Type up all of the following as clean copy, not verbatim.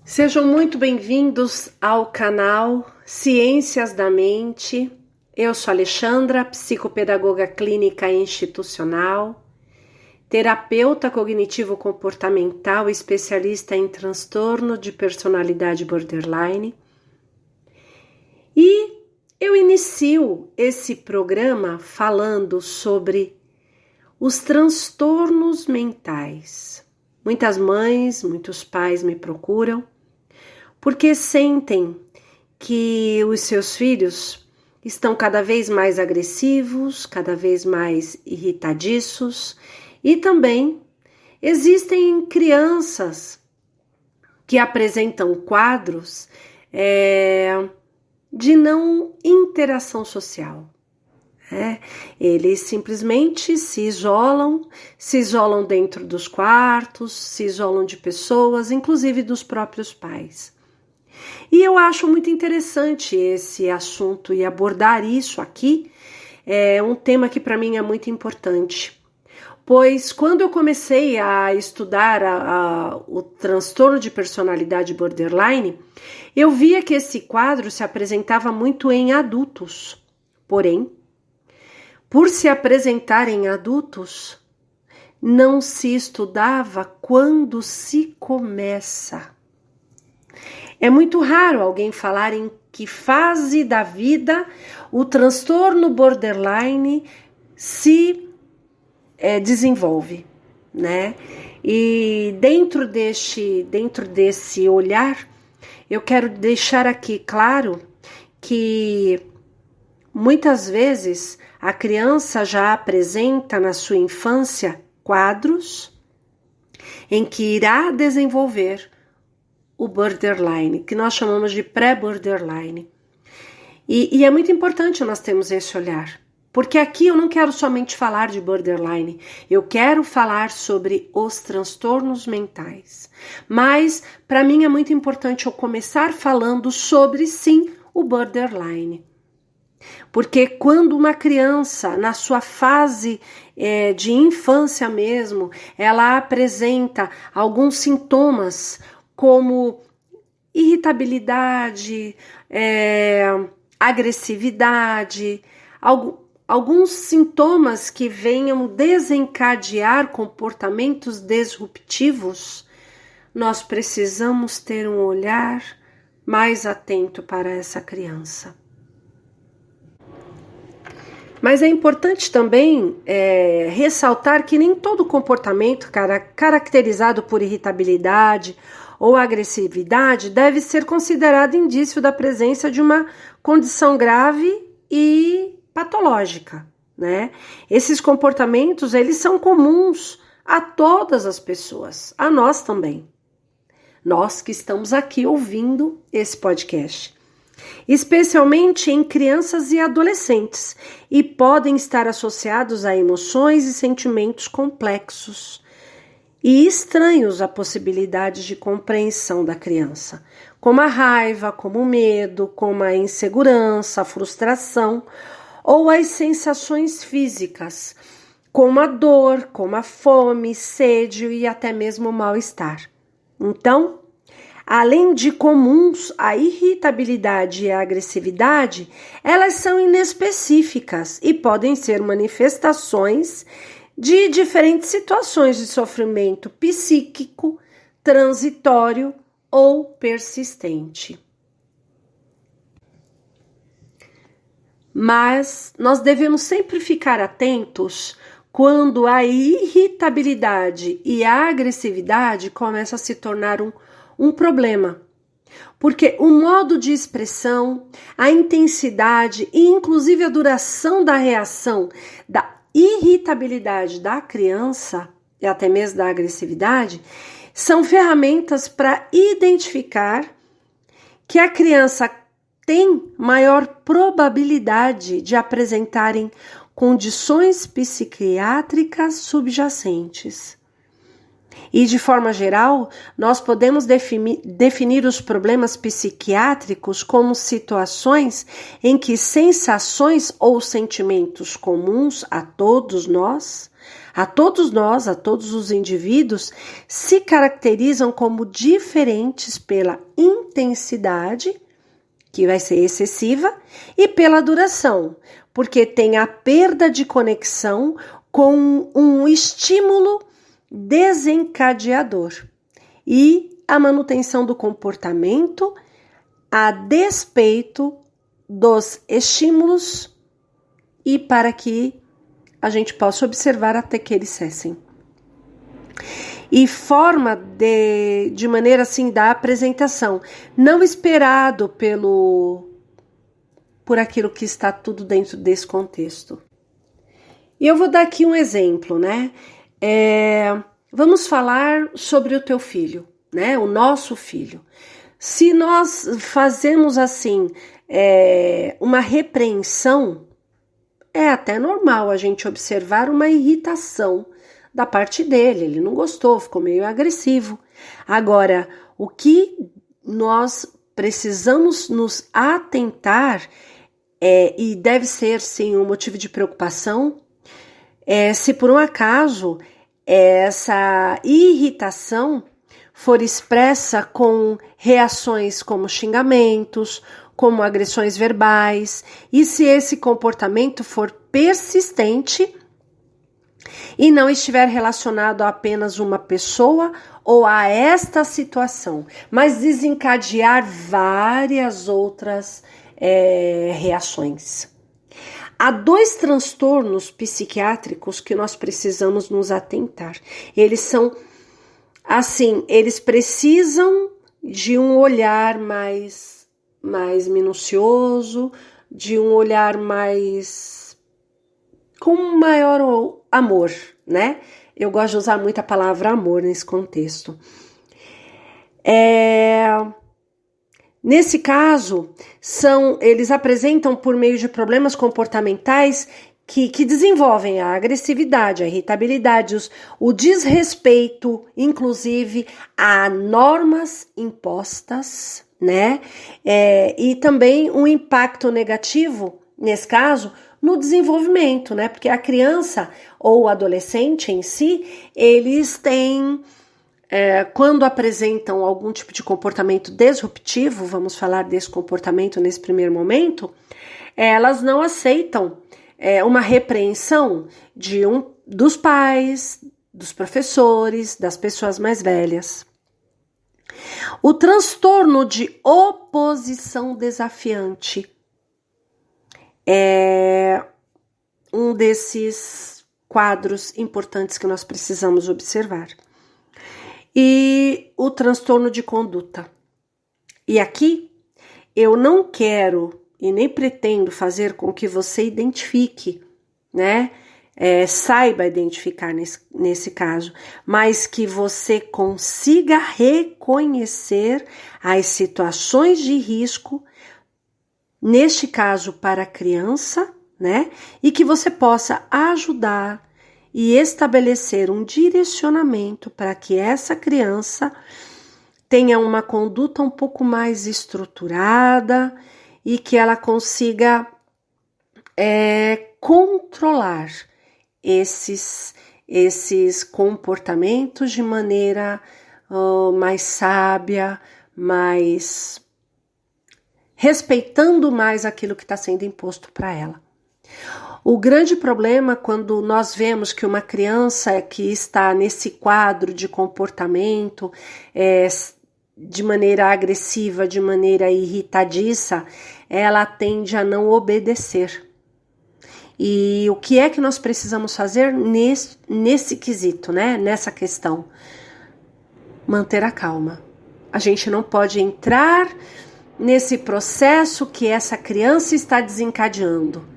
Sejam muito bem-vindos ao canal Ciências da Mente. Eu sou Alexandra, psicopedagoga clínica institucional, terapeuta cognitivo-comportamental, especialista em transtorno de personalidade borderline. E eu inicio esse programa falando sobre os transtornos mentais. Muitas mães, muitos pais me procuram porque sentem que os seus filhos estão cada vez mais agressivos, cada vez mais irritadiços, e também existem crianças que apresentam quadros de não interação social. Eles simplesmente se isolam dentro dos quartos, se isolam de pessoas, inclusive dos próprios pais. E eu acho muito interessante esse assunto e abordar isso aqui é um tema que para mim é muito importante. Pois quando eu comecei a estudar o transtorno de personalidade borderline, eu via que esse quadro se apresentava muito em adultos. Porém, por se apresentar em adultos, não se estudava quando se começa. É muito raro alguém falar em que fase da vida o transtorno borderline se desenvolve, né? E dentro desse olhar, eu quero deixar aqui claro que muitas vezes a criança já apresenta na sua infância quadros em que irá desenvolver o borderline, que nós chamamos de pré-borderline. E é muito importante nós termos esse olhar, porque aqui eu não quero somente falar de borderline, eu quero falar sobre os transtornos mentais. Mas, para mim, é muito importante eu começar falando sobre, sim, o borderline. Porque quando uma criança, na sua fase de infância mesmo, ela apresenta alguns sintomas como irritabilidade, agressividade, alguns sintomas que venham desencadear comportamentos disruptivos, nós precisamos ter um olhar mais atento para essa criança. Mas é importante também ressaltar que nem todo comportamento caracterizado por irritabilidade ou agressividade deve ser considerado indício da presença de uma condição grave e patológica, né? Esses comportamentos, eles são comuns a todas as pessoas, a nós também. Nós que estamos aqui ouvindo esse podcast. Especialmente em crianças e adolescentes, e podem estar associados a emoções e sentimentos complexos e estranhos à possibilidade de compreensão da criança, como a raiva, como o medo, como a insegurança, a frustração ou as sensações físicas, como a dor, como a fome, sede e até mesmo o mal-estar. Então, além de comuns, a irritabilidade e a agressividade, elas são inespecíficas e podem ser manifestações de diferentes situações de sofrimento psíquico, transitório ou persistente. Mas nós devemos sempre ficar atentos quando a irritabilidade e a agressividade começam a se tornar um problema, porque o modo de expressão, a intensidade e inclusive a duração da reação da irritabilidade da criança e até mesmo da agressividade são ferramentas para identificar que a criança tem maior probabilidade de apresentarem condições psiquiátricas subjacentes. E, de forma geral, nós podemos definir os problemas psiquiátricos como situações em que sensações ou sentimentos comuns a todos os indivíduos, se caracterizam como diferentes pela intensidade, que vai ser excessiva, e pela duração, porque tem a perda de conexão com um estímulo desencadeador e a manutenção do comportamento a despeito dos estímulos e para que a gente possa observar até que eles cessem. E forma de maneira assim da apresentação, não esperado por aquilo que está tudo dentro desse contexto. E eu vou dar aqui um exemplo, né? Vamos falar sobre o teu filho, né? O nosso filho. Se nós fazemos assim, uma repreensão, é até normal a gente observar uma irritação da parte dele. Ele não gostou, ficou meio agressivo. Agora, o que nós precisamos nos atentar e deve ser sim um motivo de preocupação, se por um acaso essa irritação for expressa com reações como xingamentos, como agressões verbais, e se esse comportamento for persistente e não estiver relacionado a apenas uma pessoa ou a esta situação, mas desencadear várias outras reações. Há 2 transtornos psiquiátricos que nós precisamos nos atentar. Eles são, assim, eles precisam de um olhar mais minucioso, de um olhar com maior amor, né? Eu gosto de usar muito a palavra amor nesse contexto. Nesse caso, eles apresentam por meio de problemas comportamentais que desenvolvem a agressividade, a irritabilidade, o desrespeito, inclusive a normas impostas, né? E também um impacto negativo, nesse caso, no desenvolvimento, né? Porque a criança ou o adolescente em si, eles têm... quando apresentam algum tipo de comportamento disruptivo, vamos falar desse comportamento nesse primeiro momento, elas não aceitam uma repreensão dos pais, dos professores, das pessoas mais velhas. O transtorno de oposição desafiante é um desses quadros importantes que nós precisamos observar. E o transtorno de conduta. E aqui eu não quero e nem pretendo fazer com que você identifique, né? Saiba identificar nesse caso, mas que você consiga reconhecer as situações de risco, neste caso para a criança, né? E que você possa ajudar e estabelecer um direcionamento para que essa criança tenha uma conduta um pouco mais estruturada e que ela consiga controlar esses comportamentos de maneira mais sábia, mais respeitando mais aquilo que está sendo imposto para ela. O grande problema quando nós vemos que uma criança que está nesse quadro de comportamento de maneira agressiva, de maneira irritadiça, ela tende a não obedecer. E o que é que nós precisamos fazer nesse quesito, né? Nessa questão? Manter a calma. A gente não pode entrar nesse processo que essa criança está desencadeando.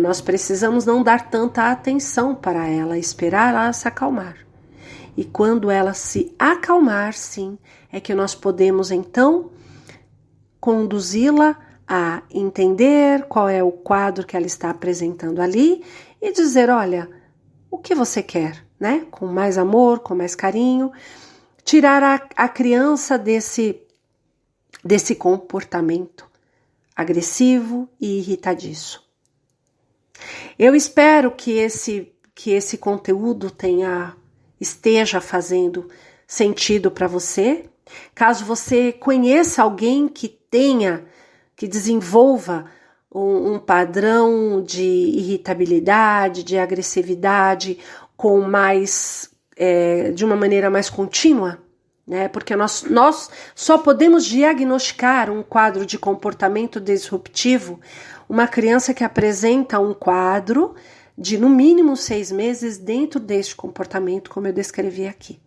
Nós precisamos não dar tanta atenção para ela, esperar ela se acalmar. E quando ela se acalmar, sim, é que nós podemos então conduzi-la a entender qual é o quadro que ela está apresentando ali e dizer, olha, o que você quer? né? Com mais amor, com mais carinho, tirar a criança desse comportamento agressivo e irritadiço. Eu espero que esse conteúdo esteja fazendo sentido para você. Caso você conheça alguém que desenvolva um padrão de irritabilidade, de agressividade, de uma maneira mais contínua, né? Porque nós só podemos diagnosticar um quadro de comportamento disruptivo, uma criança que apresenta um quadro de no mínimo 6 meses dentro deste comportamento, como eu descrevi aqui.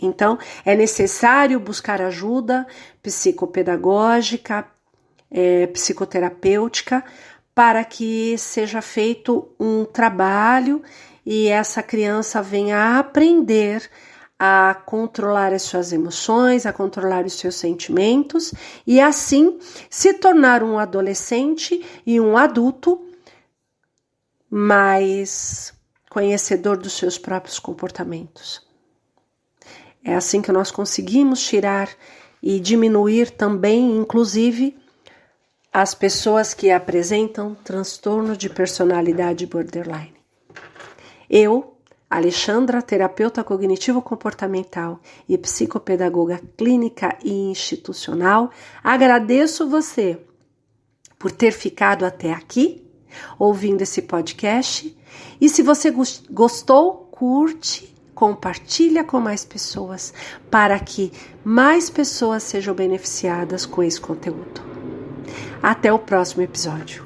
Então, é necessário buscar ajuda psicopedagógica, psicoterapêutica, para que seja feito um trabalho e essa criança venha a aprender a controlar as suas emoções, a controlar os seus sentimentos e assim se tornar um adolescente e um adulto mais conhecedor dos seus próprios comportamentos. É assim que nós conseguimos tirar e diminuir também, inclusive, as pessoas que apresentam transtorno de personalidade borderline. Eu, Alexandra, terapeuta cognitivo-comportamental e psicopedagoga clínica e institucional, agradeço você por ter ficado até aqui, ouvindo esse podcast. E se você gostou, curte, compartilha com mais pessoas, para que mais pessoas sejam beneficiadas com esse conteúdo. Até o próximo episódio.